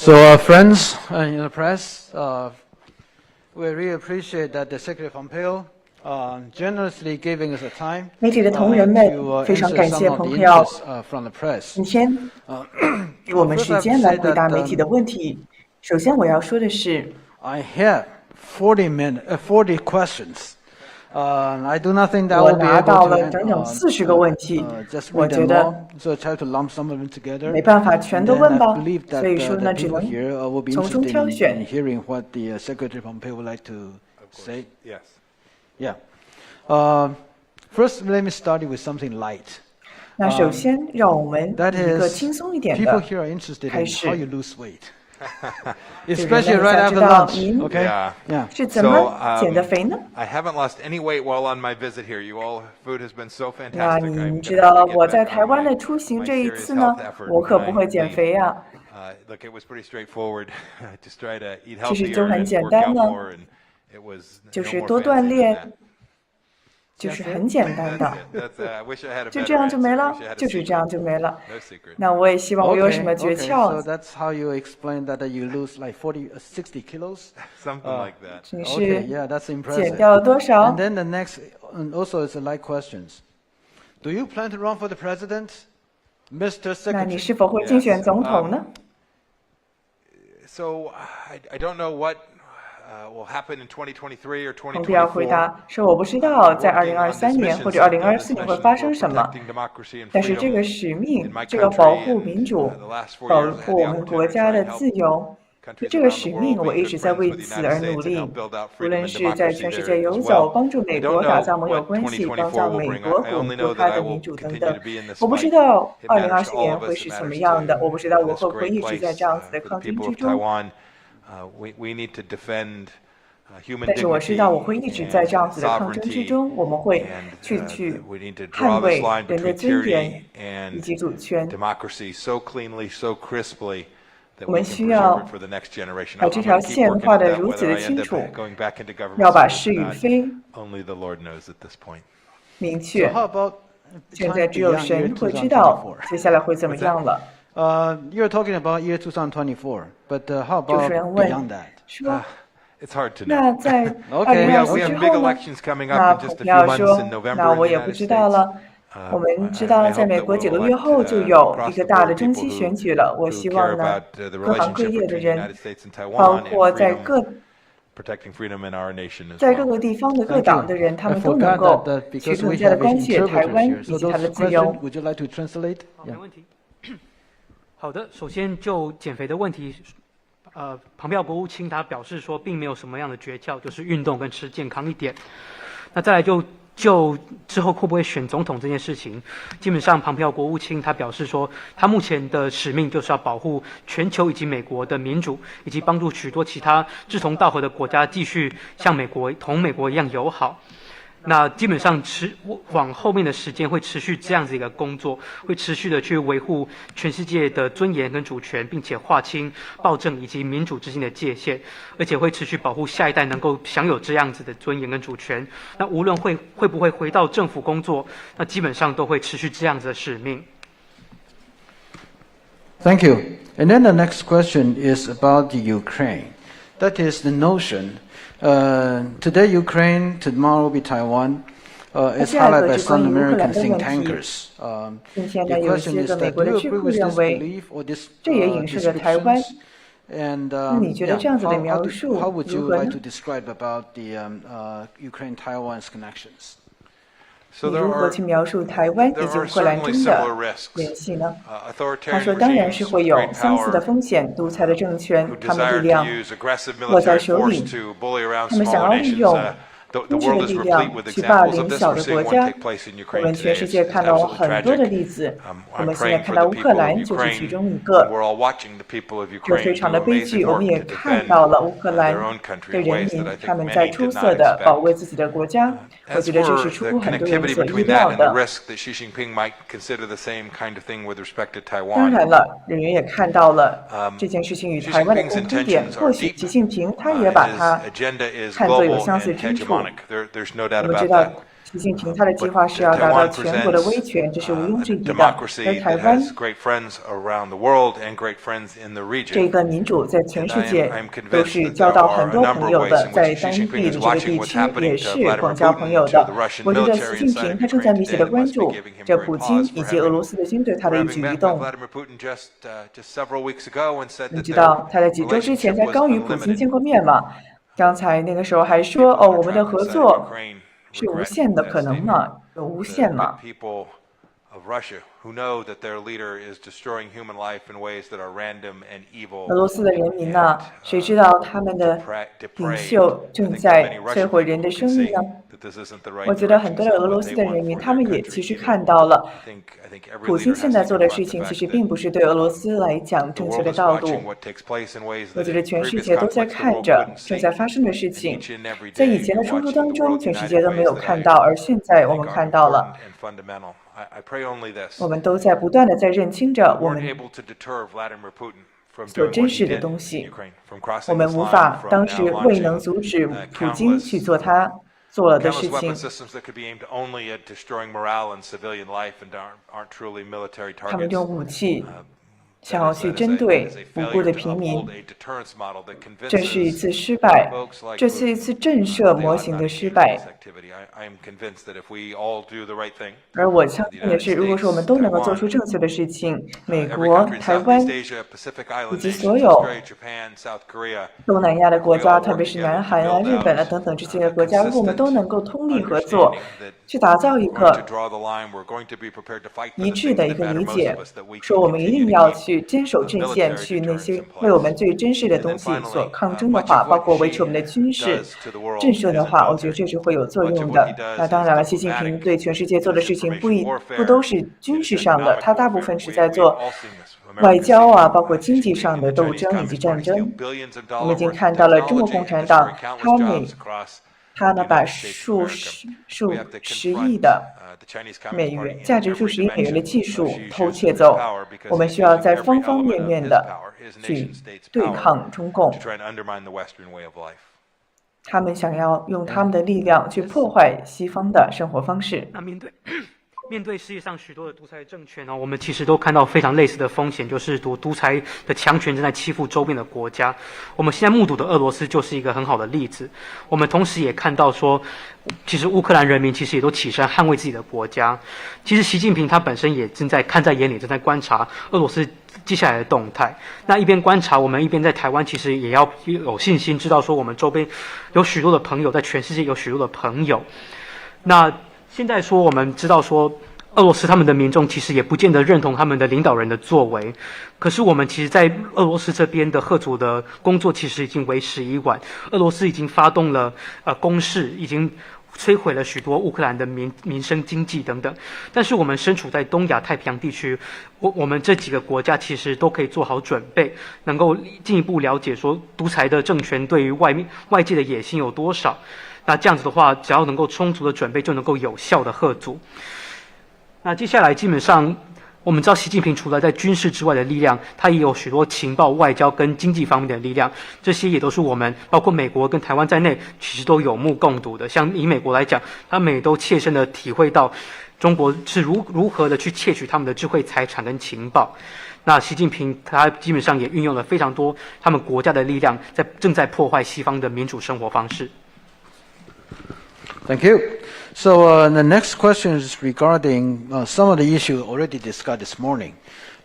So, friends in the press, we really appreciate that the Secretary Pompeo generously giving us a time 媒体的同仁们非常感谢蓬佩奥今天给我们时间来回答媒体的问题。首先我要说的是 I have 40 questions. I do not think that 我 will be 拿 able 到 to 了整整40个问题， just 我 read 觉 them 得 all, so I try to lump some of them together. 没办法全都 And 问 then 吧 I believe that 所以说 the 呢只 people 能 here will be 从中 interested 挑 in 选。 hearing what the Secretary Pompeo would like to say. Yes. Yeah. First, let me start with something light. 那首先让我们 That 以一个 is, 轻松一点 people 的 here are interested 开 in 始 how you lose weight. 就人 Especially 们 right 想知 after 道 lunch. 您 Okay? Yeah. Yeah. 是怎么减的肥呢？ I haven't lost any weight while on my visit here. You all, food has been so 那 fantastic. 您知道我在台湾的出行这一次呢，我可不会减肥啊。 Look, it was pretty straightforward. Just try to eat 其实 healthier 就很 and 简 work 单 out 呢， more, and it was 就 no 是 more 多 fancy 锻 than 炼 that.，就是很简单的， I wish I had a 就 better 这样就没 answer. 了 I wish I had，a 就是这样 secret. 就没了。 No secret. 那我也希望我有什么诀 So 窍， that's how you explain that you lose like 60 kilos? Something like that. 你 Okay, 是 yeah, that's 减 impressive. 掉了多少 And？then the next, and also it's a light questions. Do you plan to run for the president, Mr. 那你 Secretary? 是否会竞选总统呢？ So I don't know what will happen in 2023 or 蓬佩奥回 2024. 答说：“我不知道在2023年或者2024年会发生什么，但是这个使命，这个保护民主、保护我们国家的自由，就这个使命，我一直在为此而努力。无论是在全世界游走，帮助美国打造盟友关系，帮助美国巩固它的民主等等。我不知道2024年会是什么样的，我不知道我会不会一直在这样子的抗争之中。” We need to defend human 但是我知道我会 dignity 一直在这样子的 and 抗争之 sovereignty, 中，我们会 and 去 we need to 捍 draw 卫 this line 人的 between 尊严 tyranny 以及 and 主权。 democracy so cleanly, so crisply that 我 we 们 can 需要 preserve it for the next generation. 把 I'm 这条 going to keep 线 working 画 at 得 that, 如此 whether 的 I 清 end 楚 up going back into government 要把 or 是与 not. 非 Only the Lord knows at this point. 明 So 确。 how about 现 time 在只有 beyond year 神会知道接下来会怎么样了。 You're talking about year 2024, but how 主 about 持人问 beyond that? 说 It's hard to 那 know. 在 Okay, We 2024 have 之 big 后呢？ elections coming 那 up in 蓬 just a 佩 few 奥 months 说 in， November 那 in 我 the 也不 United 知道 States. 了。我们知道，在美国几个月后就有一个大的中期选举了。我希望呢，各行各业的人，包括在各 protecting freedom in our nation as 在各 well. 个地方的各 Thank 党的 you. 人，他 I 们都能 forgot 够 that 去 because 更 we 加的 have 关切台 interpreters 湾 here. 以 So 及它 those 的自由 questions,。would you like to translate? 没 Yeah. 问题。好的，首先就减肥的问题，蓬佩奥国务卿他表示说，并没有什么样的诀窍，就是运动跟吃健康一点。那再来就之后会不会选总统这件事情，基本上蓬佩奥国务卿他表示说，他目前的使命就是要保护全球以及美国的民主，以及帮助许多其他志同道合的国家继续像同美国一样友好。那基本上往后面的时间会持续这样子一个工作，会持续的去维护全世界的尊严跟主权，并且划清暴政以及民主之间的界限，而且会持续保护下一代能够享有这样子的尊严跟主权。那无论会不会回到政府工作，那基本上都会持续这样子的使命。Thank you. And then the next question is about the Ukraine. That is the notion. Today Ukraine, tomorrow will be Taiwan. It's 第二 highlighted 个 by 是关 some 于乌克兰 American 的 think 问题。 tankers. 今天 The 呢，有一 question 些 is 个美 that 国 do 的 you 智 agree 库 with 认 this 为， belief or this 这也影射着台湾。 descriptions? And 你觉得这样子的描述 how would you 如何呢？ like to describe about the Ukraine-Taiwan's connections? 你如何去描述台湾以及乌克兰中的联系呢？他说，当然是会有相似的风险。独裁的政权，他们力量握在手里，他们想要利用军事的力量去霸凌小的国家。我们全世界看到很多的例子，我们现在看到乌克兰就是其中一个，这非常的悲剧。我们也看到了乌克兰的人民，他们在出色的保卫自己的国家。我觉得这是出乎很多人所意料的。当然了，人们也看到了这件事情与台湾的共通点，或许习近平他也把它看作有相似之处。我们知道，习近平他的计划是要达到全国的威权，这是毋庸置疑的。而台湾这个民主在全世界都是交到很多朋友的，在当地的这个地区也是广交朋友的。我觉得习近平他正在密切的关注着普京以及俄罗斯的军队他的一举一动。你知道他在几周之前才刚与普京见过面吗？刚才那个时候还说我们的合作是无限的，可能吗？有无限吗？俄罗斯的人民呢？谁知道他们的领袖正在摧毁人的生命呢？我觉得很多的俄罗斯的人民，他们也其实看到了，普京现在做的事情其实并不是对俄罗斯来讲正确的道路。我觉得全世界都在看着正在发生的事情，在以前的冲突当中，全世界都没有看到，而现在我们看到了。我们都在不断的在认清着我们所珍视的东西。我们无法当时未能阻止普京去做他做了的事情。他们用武器想要去针对无辜的平民，这是一次失败，这是一次震慑模型的失败。而我相信的是，如果说我们都能够做出正确的事情，美国、台湾以及所有东南亚的国家，特别是南韩啊、日本啊等等这些个国家，如果我们都能够通力合作，去打造一个一致的一个理解，说我们一定要去坚守阵线，去那些为我们最珍视的东西所抗争的话，包括维持我们的军事震慑的话，我觉得这是会有作用的。那当然了，习近平对全世界做的事情不都是军事上的，他大部分是在做外交啊，包括经济上的斗争以及战争。我们已经看到了中国共产党，他呢把数十亿的美元，价值数十亿美元的技术偷窃走。我们需要在方方面面的去对抗中共。他们想要用他们的力量去破坏西方的生活方式。那面对世界上许多的独裁政权呢，我们其实都看到非常类似的风险，就是独裁的强权正在欺负周边的国家。我们现在目睹的俄罗斯就是一个很好的例子。我们同时也看到说，其实乌克兰人民其实也都起身捍卫自己的国家。其实习近平他本身也正在看在眼里，正在观察俄罗斯接下来的动态。那一边观察，我们一边在台湾其实也要有信心，知道说我们周边有许多的朋友，在全世界有许多的朋友。那现在说，我们知道说，俄罗斯他们的民众其实也不见得认同他们的领导人的作为。可是我们其实在俄罗斯这边的贺阻的工作其实已经为时已晚。俄罗斯已经发动了攻势，已经摧毁了许多乌克兰的民生经济等等。但是我们身处在东亚太平洋地区，我们这几个国家其实都可以做好准备，能够进一步了解说独裁的政权对于外界的野心有多少。那这样子的话，只要能够充足的准备，就能够有效的吓阻。那接下来基本上，我们知道习近平除了在军事之外的力量，他也有许多情报、外交跟经济方面的力量，这些也都是我们包括美国跟台湾在内，其实都有目共睹的。像以美国来讲，他们也都切身的体会到中国是如何的去窃取他们的智慧财产跟情报。那习近平他基本上也运用了非常多他们国家的力量，正在破坏西方的民主生活方式。Thank you. So the next question is regarding some of the issues already discussed this morning.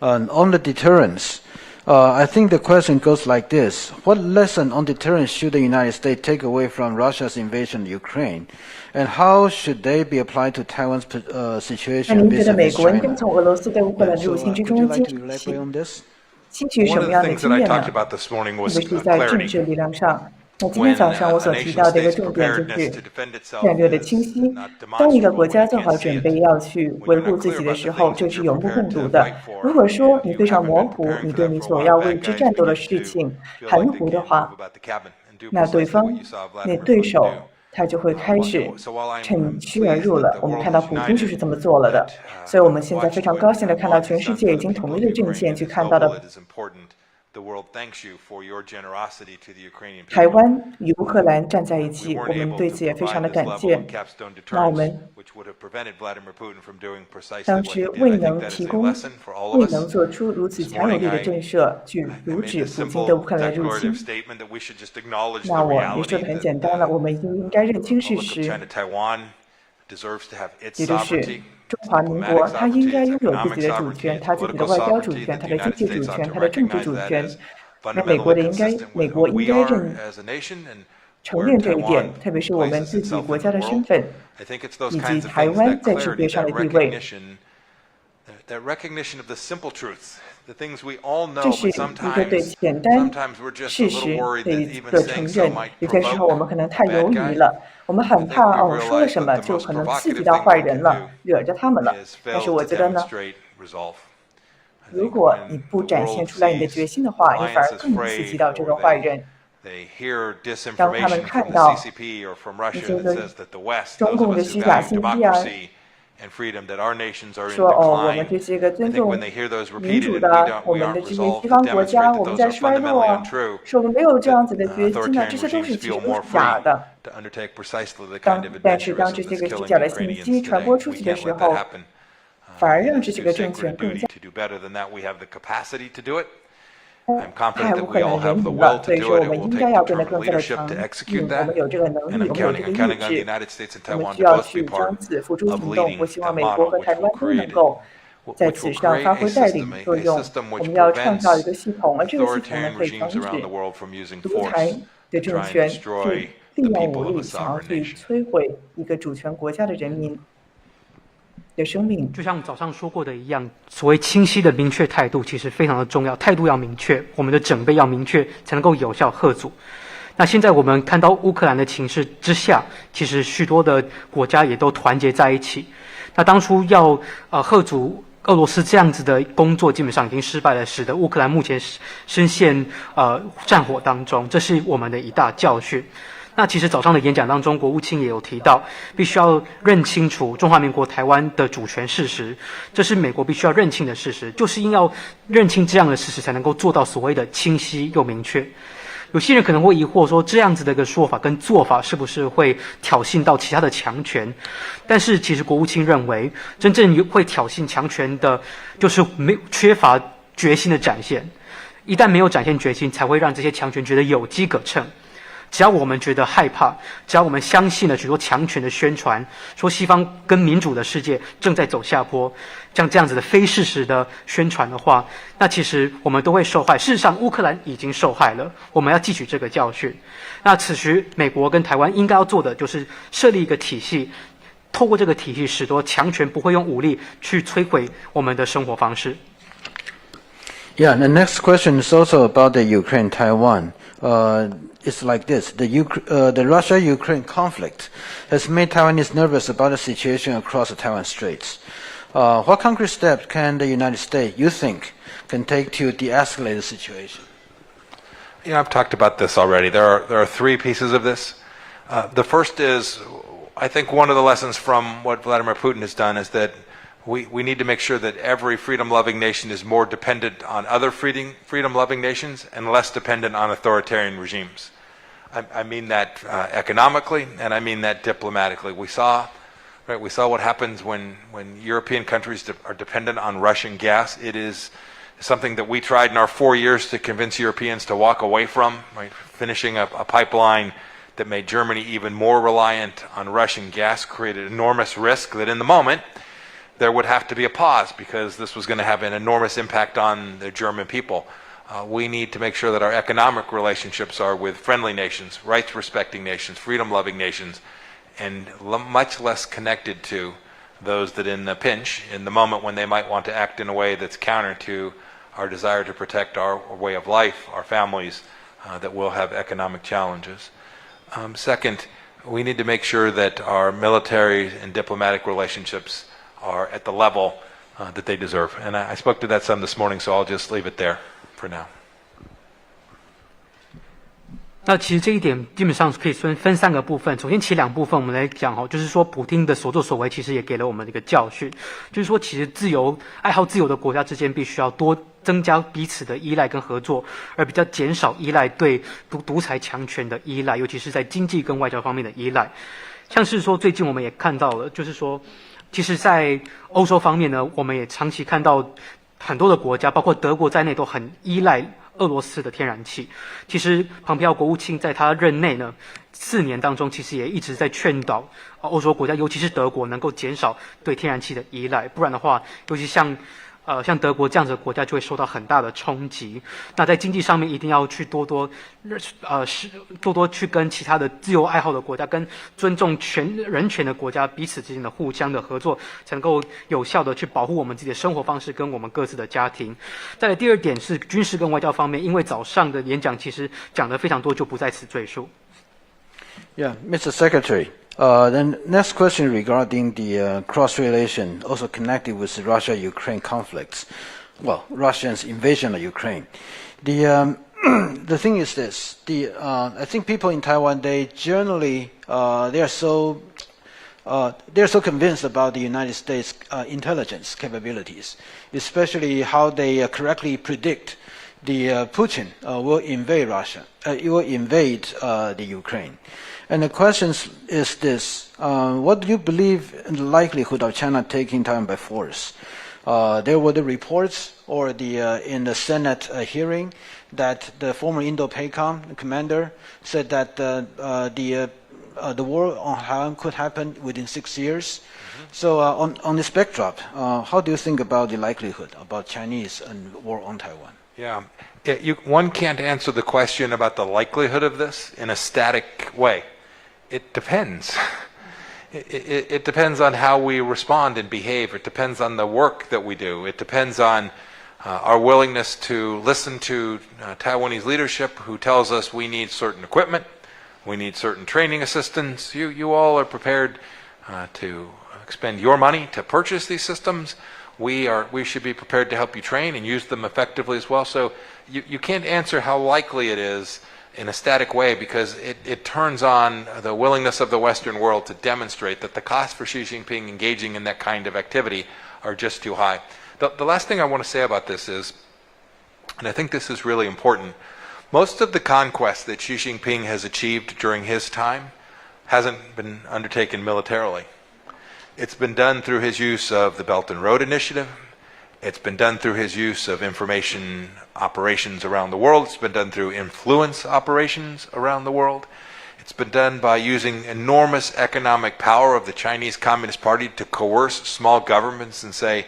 On the deterrence, I think the question goes like this. What lesson on deterrence should the United States take away from Russia's invasion of Ukraine? And how should they be applied to Taiwan's situation? 那您觉得美国应该从俄罗斯对乌克兰入侵之中吸取什么样的经验呢？特别是在政治力量上。那今天早上我所提到的一个重点就是战略的清晰。当一个国家做好准备要去维护自己的时候，这是有目共睹的。如果说你非常模糊，你对你所要为之战斗的事情含糊的话，那对手他就会开始趁虚而入了。我们看到普京就是这么做了的，所以我们现在非常高兴的看到全世界已经统一的阵线去看到的台湾与乌克兰站在一起，我们对此也非常的感谢。那我们当时未能做出如此强有力的震慑，去阻止普京对乌克兰的入侵。那我也说的很简单了，我们应该认清事实，也就是中华民国，它应该拥有自己的主权，它自己的外交主权，它的经济主权，它的政治主权。那美国应该承认这一点，特别是我们自己国家的身份，以及台湾在世界上的地位。这是一个对简单事实的一个承认。有些时候我们可能太犹豫了，我们很怕说了什么就可能刺激到坏人了，惹着他们了。但是我觉得呢，如果你不展现出来你的决心的话，你反而更刺激到这个坏人。当他们看到一些个中共的虚假信息啊，说我们这些个尊重民主的，我们的这些西方国家，我们在衰落啊，说我们没有这样子的决心呢，这些都是其实都是假的。但是当这些个虚假的信息传播出去的时候，反而让这些个政权更加太无可能人民了，所以说我们应该要变得更加的强硬，我们有这个能力，我们有这个意志，我们需要去将此付诸行动。我希望美国和台湾都能够在此上发挥带领作用。我们要创造一个系统，而这个系统呢，可以防止独裁的政权去利用武力，想要去摧毁一个主权国家的人民的生命。就像早上说过的一样，所谓清晰的明确态度其实非常的重要，态度要明确，我们的准备要明确，才能够有效吓阻。那现在我们看到乌克兰的情势之下，其实许多的国家也都团结在一起。那当初要吓阻俄罗斯这样子的工作基本上已经失败了，使得乌克兰目前深陷战火当中，这是我们的一大教训。那其实早上的演讲当中，国务卿也有提到，必须要认清楚中华民国台湾的主权事实，这是美国必须要认清的事实，就是因要认清这样的事实，才能够做到所谓的清晰又明确。有些人可能会疑惑说，这样子的一个说法跟做法是不是会挑衅到其他的强权？但是其实国务卿认为，真正会挑衅强权的，就是缺乏决心的展现。一旦没有展现决心，才会让这些强权觉得有机可乘。只要我们觉得害怕，只要我们相信了许多强权的宣传，说西方跟民主的世界正在走下坡，像这样子的非事实的宣传的话，那其实我们都会受害。事实上，乌克兰已经受害了，我们要汲取这个教训。那此时，美国跟台湾应该要做的就是设立一个体系，透过这个体系，使得强权不会用武力去摧毁我们的生活方式。Yeah, the next question is also about the Ukraine-Taiwan. It's like this. The Russia-Ukraine conflict has made Taiwanese nervous about the situation across the Taiwan Straits. What concrete steps can the United States, you think, can take to de-escalate the situation? I've talked about this already. There are three pieces of this. The first is, I think one of the lessons from what Vladimir Putin has done is that we need to make sure that every freedom-loving nation is more dependent on other freedom-loving nations and less dependent on authoritarian regimes. I mean that economically, and I mean that diplomatically. We saw what happens when European countries are dependent on Russian gas. It is something that we tried in our 4 years to convince Europeans to walk away from, right? Finishing a pipeline that made Germany even more reliant on Russian gas created enormous risk that in the moment there would have to be a pause because this was going to have an enormous impact on the German people. We need to make sure that our economic relationships are with friendly nations, rights-respecting nations, freedom-loving nations, and much less connected to those that in the pinch, in the moment when they might want to act in a way that's counter to our desire to protect our way of life, our families, that will have economic challenges. Second, we need to make sure that our military and diplomatic relationships are at the level that they deserve. And I spoke to that some this morning, so I'll just leave it there for now. 那其实这一点基本上可以分三个部分。首先，其两部分我们来讲就是说，普丁的所作所为其实也给了我们一个教训，就是说，其实爱好自由的国家之间必须要多增加彼此的依赖跟合作，而比较减少依赖对独裁强权的依赖，尤其是在经济跟外交方面的依赖。像是说最近我们也看到了，就是说其实在欧洲方面呢，我们也长期看到很多的国家，包括德国在内，都很依赖俄罗斯的天然气。其实蓬佩奥国务卿在他任内呢4年当中，其实也一直在劝导欧洲国家，尤其是德国，能够减少对天然气的依赖，不然的话，尤其像德国这样子的国家就会受到很大的冲击。那在经济上面一定要去多多去跟其他的自由爱好的国家，跟尊重人权的国家彼此之间的互相的合作，才能够有效的去保护我们自己的生活方式跟我们各自的家庭。再来第二点是军事跟外交方面，因为早上的演讲其实讲得非常多，就不在此赘述。Yeah, Mr. Secretary. Then next question regarding the cross-relation, also connected with the Russia-Ukraine conflicts. Well, Russia's invasion of Ukraine. The thing is this: I think people in Taiwan, they generally they're so convinced about the United States intelligence capabilities, especially how they correctly predict the Putin will invade Russia. It will invade the Ukraine. And the question is this: what do you believe in the likelihood of China taking Taiwan by force? There were the reports, or in the Senate hearing, that the former Indo-PACOM commander said that the war on Taiwan could happen within 6 years. So on this backdrop, how do you think about the likelihood about Chinese and war on Taiwan? Yeah, one can't answer the question about the likelihood of this in a static way. It depends. It depends on how we respond and behave. It depends on the work that we do. It depends on our willingness to listen to Taiwanese leadership who tells us we need certain equipment, we need certain training assistance. You all are prepared to expend your money to purchase these systems. We should be prepared to help you train and use them effectively as well. So you can't answer how likely it is in a static way, because it turns on the willingness of the Western world to demonstrate that the costs for Xi Jinping engaging in that kind of activity are just too high. The last thing I want to say about this is, and I think this is really important, most of the conquest that Xi Jinping has achieved during his time hasn't been undertaken militarily. It's been done through his use of the Belt and Road Initiative. It's been done through his use of information operations around the world. It's been done through influence operations around the world. It's been done by using enormous economic power of the Chinese Communist Party to coerce small governments and say,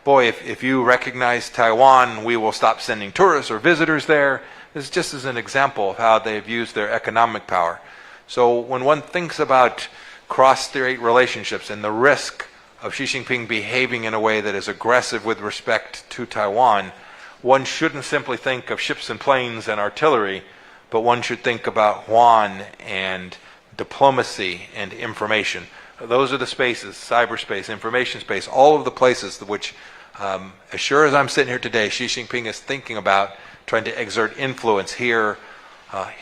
boy, if you recognize Taiwan, we will stop sending tourists or visitors there. This is just as an example of how they've used their economic power. So when one thinks about cross-strait relationships and the risk of Xi Jinping behaving in a way that is aggressive with respect to Taiwan, one shouldn't simply think of ships and planes and artillery, but one should think about yuan and diplomacy and information. Those are the spaces: cyberspace, information space, all of the places which, as sure as I'm sitting here today, Xi Jinping is thinking about trying to exert influence here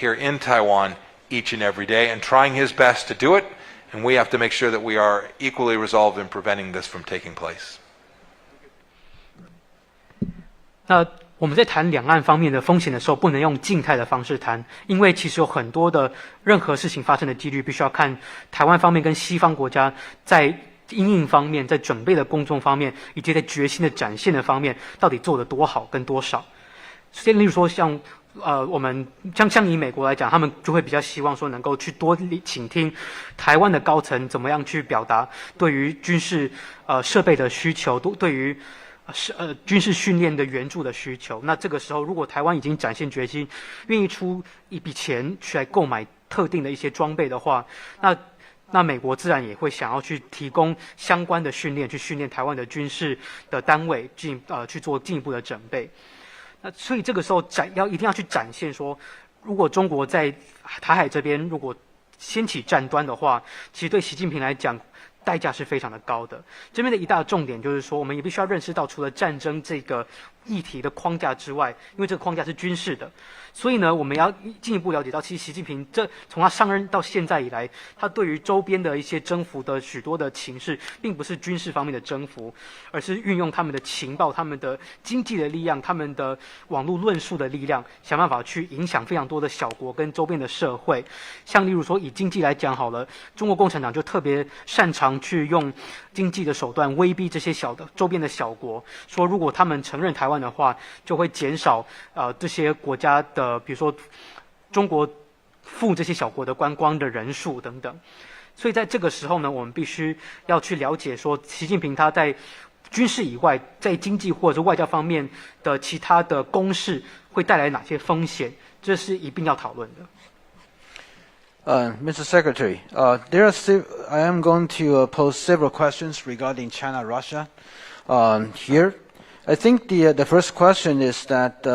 in Taiwan each and every day, and trying his best to do it. And we have to make sure that we are equally resolved in preventing this from taking place. 那我们在谈两岸方面的风险的时候，不能用静态的方式谈，因为其实有很多的任何事情发生的几率，必须要看台湾方面跟西方国家在因应方面，在准备的公众方面，以及在决心的展现的方面，到底做得多好跟多少。例如说像我们像以美国来讲，他们就会比较希望说能够去多倾听台湾的高层怎么样去表达对于军事设备的需求，对于军事训练的援助的需求。那这个时候，如果台湾已经展现决心，愿意出一笔钱去来购买特定的一些装备的话，那美国自然也会想要去提供相关的训练，去训练台湾的军事的单位，去做进一步的准备。那所以这个时候一定要去展现说，如果中国在台海这边如果掀起战端的话，其实对习近平来讲代价是非常的高的。这边的一大重点就是说，我们也必须要认识到，除了战争这个议题的框架之外，因为这个框架是军事的，所以呢，我们要进一步了解到，其实习近平从他上任到现在以来，他对于周边的一些征服的许多的情势，并不是军事方面的征服，而是运用他们的情报、他们的经济的力量、他们的网络论述的力量，想办法去影响非常多的小国跟周边的社会。像例如说，以经济来讲好了，中国共产党就特别擅长去用经济的手段威逼这些周边的小国，说如果他们承认台湾的话，就会减少这些国家的，比如说中国赴这些小国的观光的人数等等。所以在这个时候呢，我们必须要去了解说，习近平他在军事以外，在经济或者是外交方面的其他的攻势会带来哪些风险，这是一并要讨论的。Mr. Secretary, I am going to pose several questions regarding China-Russia here. I think the first question is that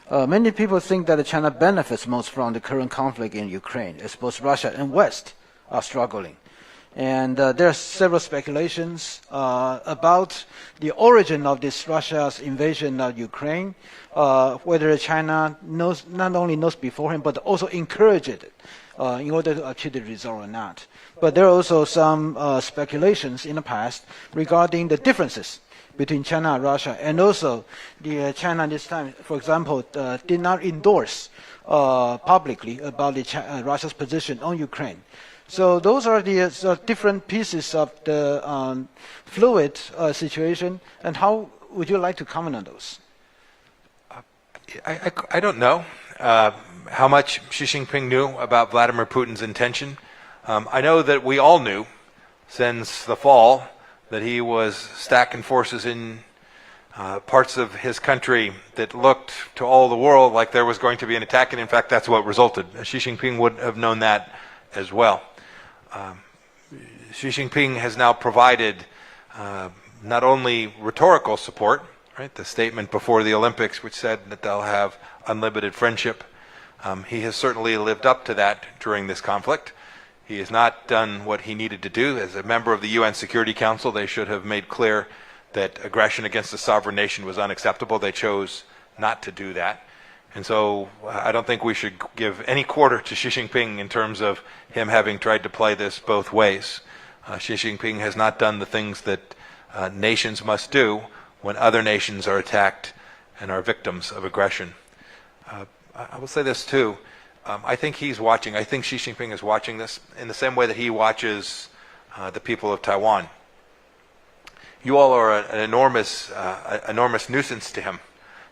many people think that China benefits most from the current conflict in Ukraine, as both Russia and West are struggling. And there are several speculations about the origin of this Russia's invasion of Ukraine, whether China not only knows beforehand, but also encouraged it in order to achieve the result or not. But there are also some speculations in the past regarding the differences between China and Russia, and also the China this time, for example, did not endorse publicly about Russia's position on Ukraine. So those are the different pieces of the fluid situation, and how would you like to comment on those? I don't know how much Xi Jinping knew about Vladimir Putin's intention. I know that we all knew since the fall that he was stacking forces in parts of his country that looked to all the world like there was going to be an attack, and in fact that's what resulted. Xi Jinping would have known that as well. Xi Jinping has now provided not only rhetorical support, right, the statement before the Olympics which said that they'll have unlimited friendship. He has certainly lived up to that during this conflict. He has not done what he needed to do. As a member of the UN Security Council, they should have made clear that aggression against a sovereign nation was unacceptable. They chose not to do that. And so I don't think we should give any quarter to Xi Jinping in terms of him having tried to play this both ways. Xi Jinping has not done the things that nations must do when other nations are attacked and are victims of aggression. I will say this too. I think he's watching. I think Xi Jinping is watching this in the same way that he watches the people of Taiwan. You all are an enormous nuisance to him,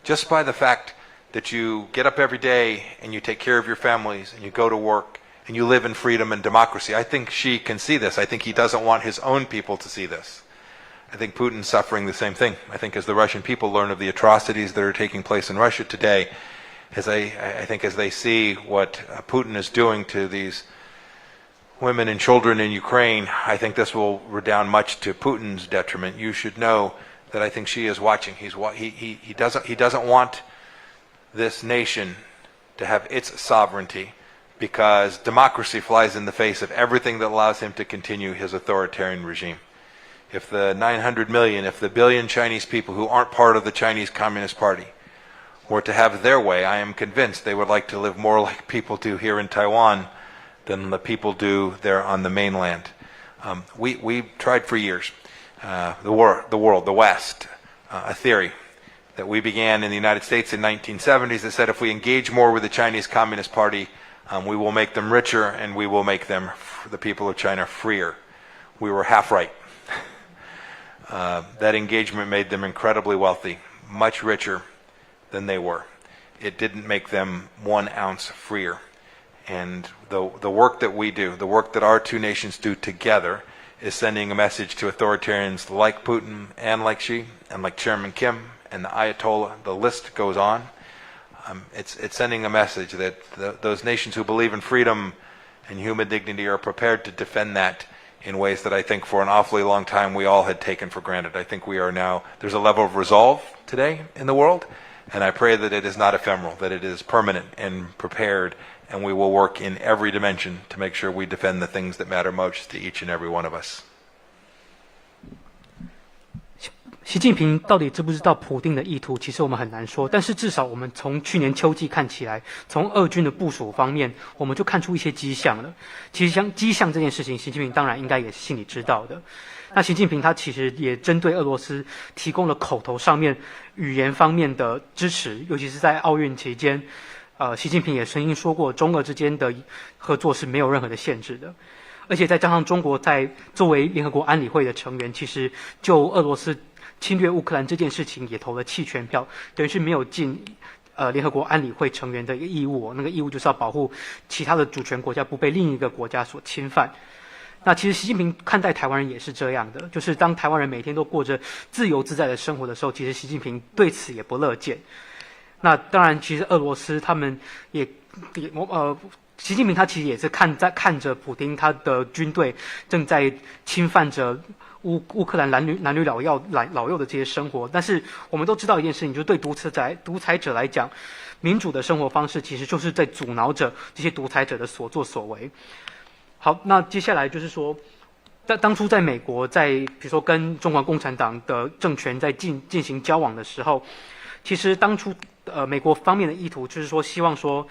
just by the fact that you get up every day and you take care of your families and you go to work and you live in freedom and democracy. I think Xi can see this. I think he doesn't want his own people to see this. I think Putin's suffering the same thing. I think as the Russian people learn of the atrocities that are taking place in Russia today, I think as they see what Putin is doing to these women and children in Ukraine, I think this will redound much to Putin's detriment. You should know that I think Xi is watching. He doesn't want this nation to have its sovereignty, because democracy flies in the face of everything that allows him to continue his authoritarian regime. If the 900 million, if the billion Chinese people who aren't part of the Chinese Communist Party were to have their way, I am convinced they would like to live more like people do here in Taiwan than the people do there on the mainland. We tried for years, the West, a theory that we began in the United States in the 1970s that said if we engage more with the Chinese Communist Party, we will make them richer and we will make them, the people of China, freer. We were half right. That engagement made them incredibly wealthy, much richer than they were. It didn't make them 1 ounce freer. And the work that we do, the work that our two nations do together, is sending a message to authoritarians like Putin and like Xi and like Chairman Kim and the Ayatollah. The list goes on. It's sending a message that those nations who believe in freedom and human dignity are prepared to defend that in ways that I think for an awfully long time we all had taken for granted. I think we are now, there's a level of resolve today in the world, and I pray that it is not ephemeral, that it is permanent and prepared, and we will work in every dimension to make sure we defend the things that matter most to each and every one of us. 习近平到底知不知道普丁的意图，其实我们很难说。但是至少我们从去年秋季看起来，从俄军的部署方面，我们就看出一些迹象了。其实像迹象这件事情，习近平当然应该也是心里知道的。那习近平他其实也针对俄罗斯提供了口头上面、语言方面的支持，尤其是在奥运期间，习近平也曾经说过，中俄之间的合作是没有任何的限制的。而且再加上中国在作为联合国安理会的成员，其实就俄罗斯侵略乌克兰这件事情也投了弃权票，等于是没有尽联合国安理会成员的一个义务那个义务就是要保护其他的主权国家不被另一个国家所侵犯。那其实习近平看待台湾人也是这样的，就是当台湾人每天都过着自由自在的生活的时候，其实习近平对此也不乐见。那当然，其实俄罗斯他们习近平他其实也是看着普丁他的军队正在侵犯着乌克兰男女老幼的这些生活，但是我们都知道一件事情，就是对独裁者来讲，民主的生活方式其实就是在阻挠着这些独裁者的所作所为。好，那接下来就是说，当初在美国比如说跟中国共产党的政权在进行交往的时候，其实当初美国方面的意图就是说，希望说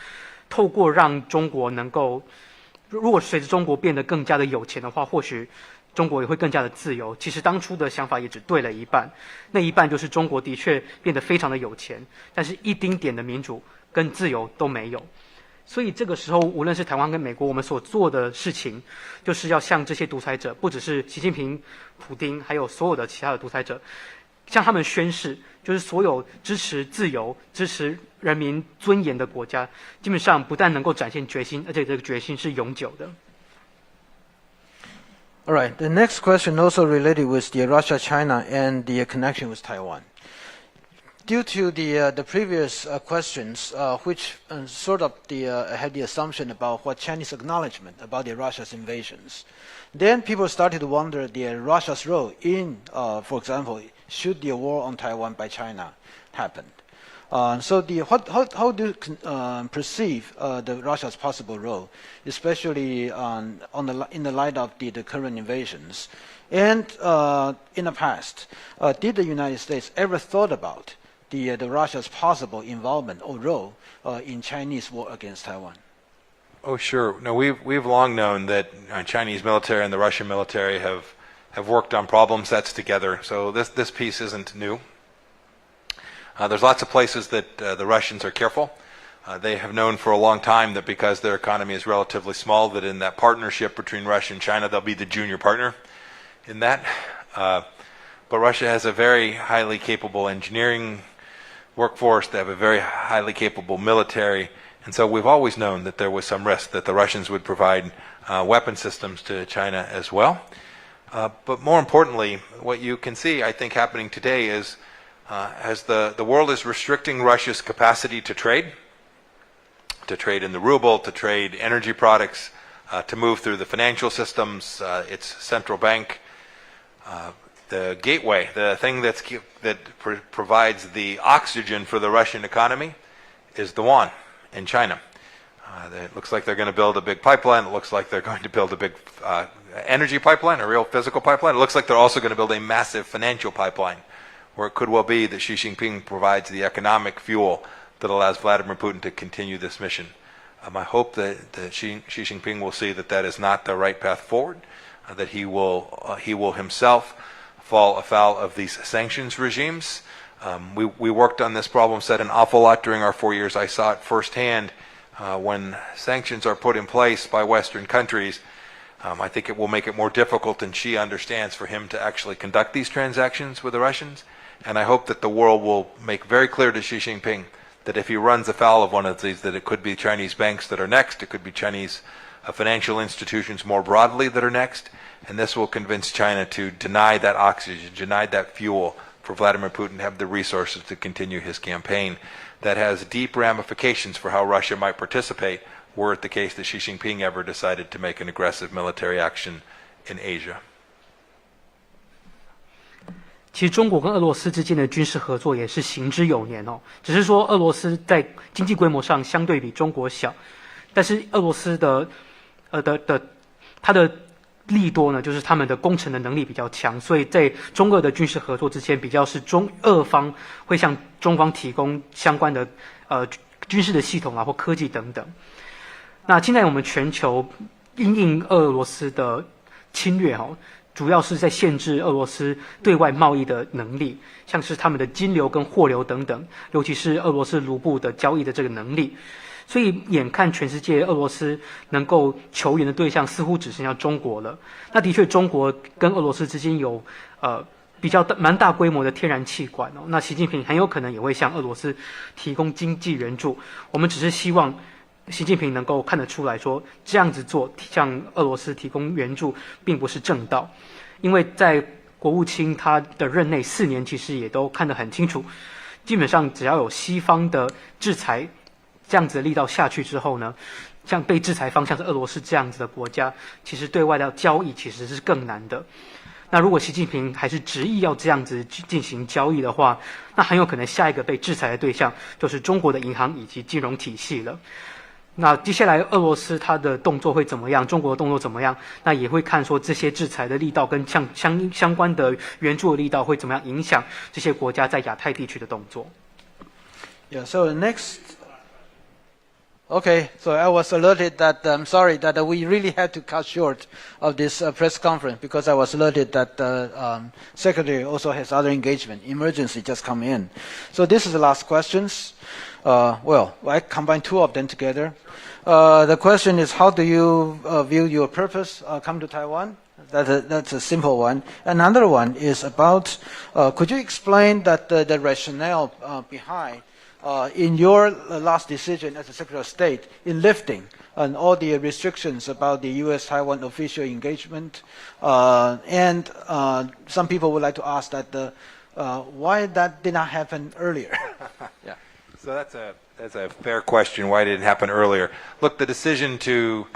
透过让中国能够，如果随着中国变得更加的有钱的话，或许中国也会更加的自由。其实当初的想法也只对了一半，那一半就是中国的确变得非常的有钱，但是一丁点的民主跟自由都没有。所以这个时候，无论是台湾跟美国，我们所做的事情，就是要向这些独裁者，不只是习近平、普丁，还有所有的其他的独裁者，向他们宣示，就是所有支持自由、支持人民尊严的国家，基本上不但能够展现决心，而且这个决心是永久的。All right. The next question also related with the Russia, China, and the connection with Taiwan. Due to the previous questions, which sort of had the assumption about what Chinese acknowledgement about the Russia's invasions, then people started to wonder Russia's role in, for example, should the war on Taiwan by China happen. So how do you perceive the Russia's possible role, especially in the light of the current invasions? And in the past, did the United States ever thought about the Russia's possible involvement or role in Chinese war against Taiwan? Oh, sure. No, we've long known that Chinese military and the Russian military have worked on problem sets together. So this piece isn't new. There's lots of places that the Russians are careful. They have known for a long time that because their economy is relatively small, that in that partnership between Russia and China, they'll be the junior partner in that. But Russia has a very highly capable engineering workforce. They have a very highly capable military. And so we've always known that there was some risk that the Russians would provide weapon systems to China as well. But more importantly, what you can see, I think, happening today is as the world is restricting Russia's capacity to trade in the ruble, to trade energy products, to move through the financial systems, its central bank, the gateway, the thing that provides the oxygen for the Russian economy is the yuan in China. It looks like they're going to build a big pipeline. It looks like they're going to build a big energy pipeline, a real physical pipeline. It looks like they're also going to build a massive financial pipeline, where it could well be that Xi Jinping provides the economic fuel that allows Vladimir Putin to continue this mission. I hope that Xi Jinping will see that that is not the right path forward, that he will himself fall afoul of these sanctions regimes. We worked on this problem set an awful lot during our 4 years. I saw it firsthand when sanctions are put in place by Western countries. I think it will make it more difficult than Xi understands for him to actually conduct these transactions with the Russians. And I hope that the world will make very clear to Xi Jinping that if he runs afoul of one of these, that it could be Chinese banks that are next, it could be Chinese financial institutions more broadly that are next, and this will convince China to deny that oxygen, deny that fuel for Vladimir Putin to have the resources to continue his campaign. That has deep ramifications for how Russia might participate were it the case that Xi Jinping ever decided to make an aggressive military action in Asia. 其实中国跟俄罗斯之间的军事合作也是行之有年哦，只是说俄罗斯在经济规模上相对比中国小，但是俄罗斯它的利多呢，就是他们的攻城的能力比较强，所以在中俄的军事合作之间，比较是中俄方会向中方提供相关的军事的系统啊或科技等等。那现在我们全球因应俄罗斯的侵略主要是在限制俄罗斯对外贸易的能力，像是他们的金流跟货流等等，尤其是俄罗斯卢布的交易的这个能力。所以眼看全世界俄罗斯能够求援的对象似乎只剩下中国了。那的确中国跟俄罗斯之间有比较蛮大规模的天然气管那习近平很有可能也会向俄罗斯提供经济援助。我们只是希望习近平能够看得出来说，这样子做向俄罗斯提供援助并不是正道，因为在国务卿他的任内4年其实也都看得很清楚，基本上只要有西方的制裁这样子的力道下去之后呢，像被制裁方向是俄罗斯这样子的国家，其实对外的交易其实是更难的。那如果习近平还是执意要这样子进行交易的话，那很有可能下一个被制裁的对象就是中国的银行以及金融体系了。那接下来俄罗斯它的动作会怎么样，中国的动作怎么样，那也会看说这些制裁的力道跟相关的援助的力道会怎么样影响这些国家在亚太地区的动作。Yeah, so Okay, so I was alerted that, I'm sorry, that we really had to cut short of this press conference because I was alerted that the Secretary also has other engagement, emergency just come in. So this is the last questions. Well, I combine two of them together. The question is, how do you view your purpose, come to Taiwan? That's a simple one. Another one is about, could you explain that the rationale behind in your last decision as a Secretary of State in lifting and all the restrictions about the U.S.-Taiwan official engagement, and some people would like to ask that why that did not happen earlier? Yeah, so that's a fair question. Why did it happen earlier? Look, the decision to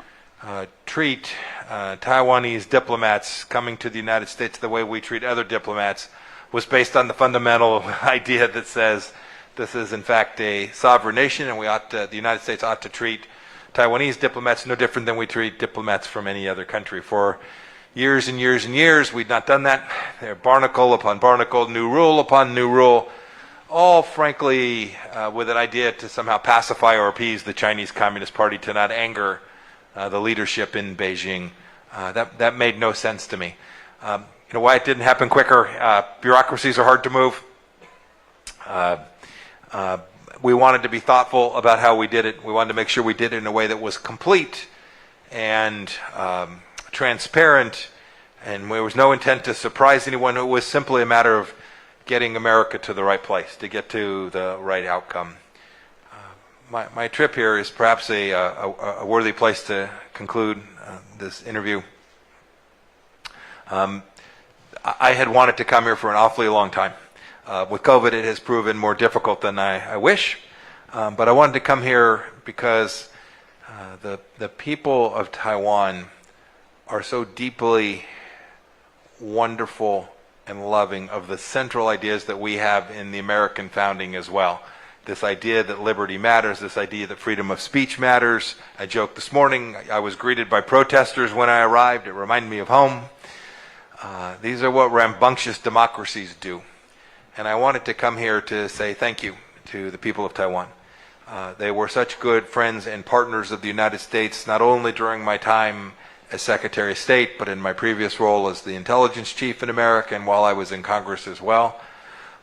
treat Taiwanese diplomats coming to the United States the way we treat other diplomats was based on the fundamental idea that says this is, in fact, a sovereign nation, and the United States ought to treat Taiwanese diplomats no different than we treat diplomats from any other country. For years and years and years, we'd not done that. There, barnacle upon barnacle, new rule upon new rule, all, frankly, with an idea to somehow pacify or appease the Chinese Communist Party to not anger the leadership in Beijing. That made no sense to me. Why it didn't happen quicker? Bureaucracies are hard to move. We wanted to be thoughtful about how we did it. We wanted to make sure we did it in a way that was complete and transparent, and there was no intent to surprise anyone. It was simply a matter of getting America to the right place, to get to the right outcome. My trip here is perhaps a worthy place to conclude this interview. I had wanted to come here for an awfully long time. With COVID, it has proven more difficult than I wish, but I wanted to come here because the people of Taiwan are so deeply wonderful and loving of the central ideas that we have in the American founding as well. This idea that liberty matters, this idea that freedom of speech matters. I joked this morning, I was greeted by protesters when I arrived. It reminded me of home. These are what rambunctious democracies do. And I wanted to come here to say thank you to the people of Taiwan. They were such good friends and partners of the United States, not only during my time as Secretary of State, but in my previous role as the intelligence chief in America and while I was in Congress as well.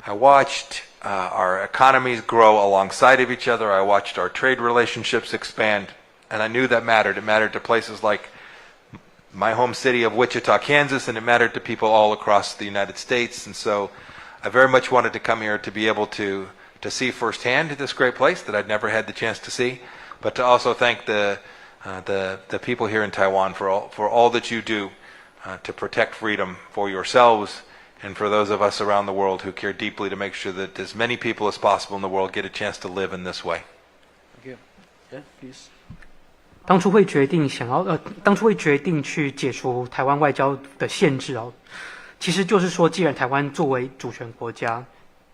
I watched our economies grow alongside of each other. I watched our trade relationships expand, and I knew that mattered. It mattered to places like my home city of Wichita, Kansas, and it mattered to people all across the United States. And so I very much wanted to come here to be able to see firsthand this great place that I'd never had the chance to see, but to also thank the people here in Taiwan for all that you do to protect freedom for yourselves and for those of us around the world who care deeply to make sure that as many people as possible in the world get a chance to live in this way. Thank you. Yeah, please. 当初会决定去解除台湾外交的限制其实就是说，既然台湾作为主权国家，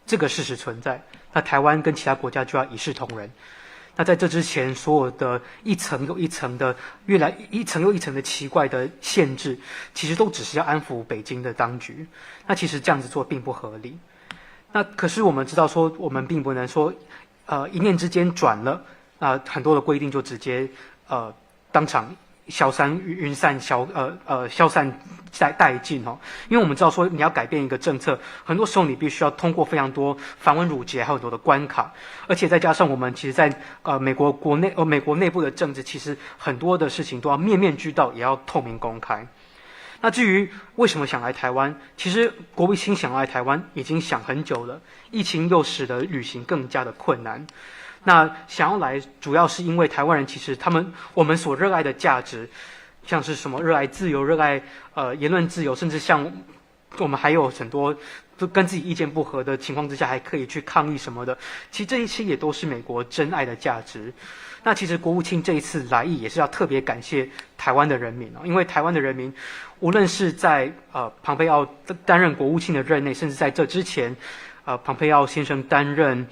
这个事实存在，那台湾跟其他国家就要一视同仁。那在这之前，所有的一层又一层的一层又一层的奇怪的限制，其实都只是要安抚北京的当局。那其实这样子做并不合理。那可是我们知道说，我们并不能说，一念之间转了，很多的规定就直接当场消散云散消散殆尽哦。因为我们知道说，你要改变一个政策，很多时候你必须要通过非常多繁文缛节，还有很多的关卡，而且再加上我们其实在美国内部的政治，其实很多的事情都要面面俱到，也要透明公开。那至于为什么想来台湾，其实国务卿想来台湾已经想很久了，疫情又使得旅行更加的困难。那想要来，主要是因为台湾人其实我们所热爱的价值，像是什么热爱自由、热爱言论自由，甚至像我们还有很多跟自己意见不合的情况之下，还可以去抗议什么的。其实这一切也都是美国真爱的价值。那其实国务卿这一次来意也是要特别感谢台湾的人民因为台湾的人民，无论是在蓬佩奥担任国务卿的任内，甚至在这之前，蓬佩奥先生担任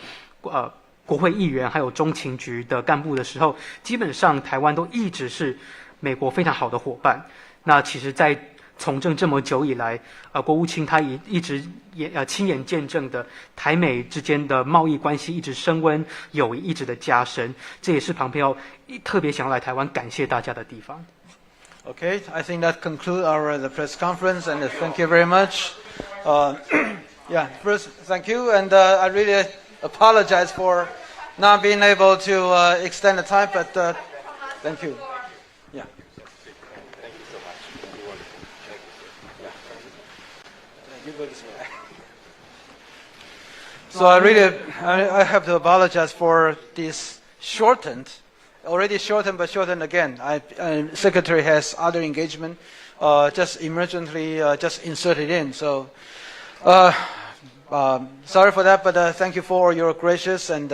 国会议员还有中情局的干部的时候，基本上台湾都一直是美国非常好的伙伴。那其实在从政这么久以来，国务卿他一直亲眼见证的台美之间的贸易关系一直升温，友谊一直的加深，这也是蓬佩奥特别想要来台湾感谢大家的地方。Okay, I think that concludes the press conference, and thank you very much. Yeah, first, thank you, and I really apologize for not being able to extend the time, but thank you. Yeah. Thank you so much. You go this way. So I have to apologize for this already shortened, but shortened again. Secretary has other engagement, just emergently just inserted in. So sorry for that, but thank you for your gracious, and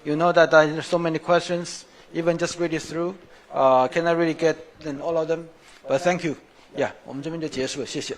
you know that there's so many questions, even just read it through. Cannot really get all of them, but thank you. Yeah, 我们这边就结束了，谢谢。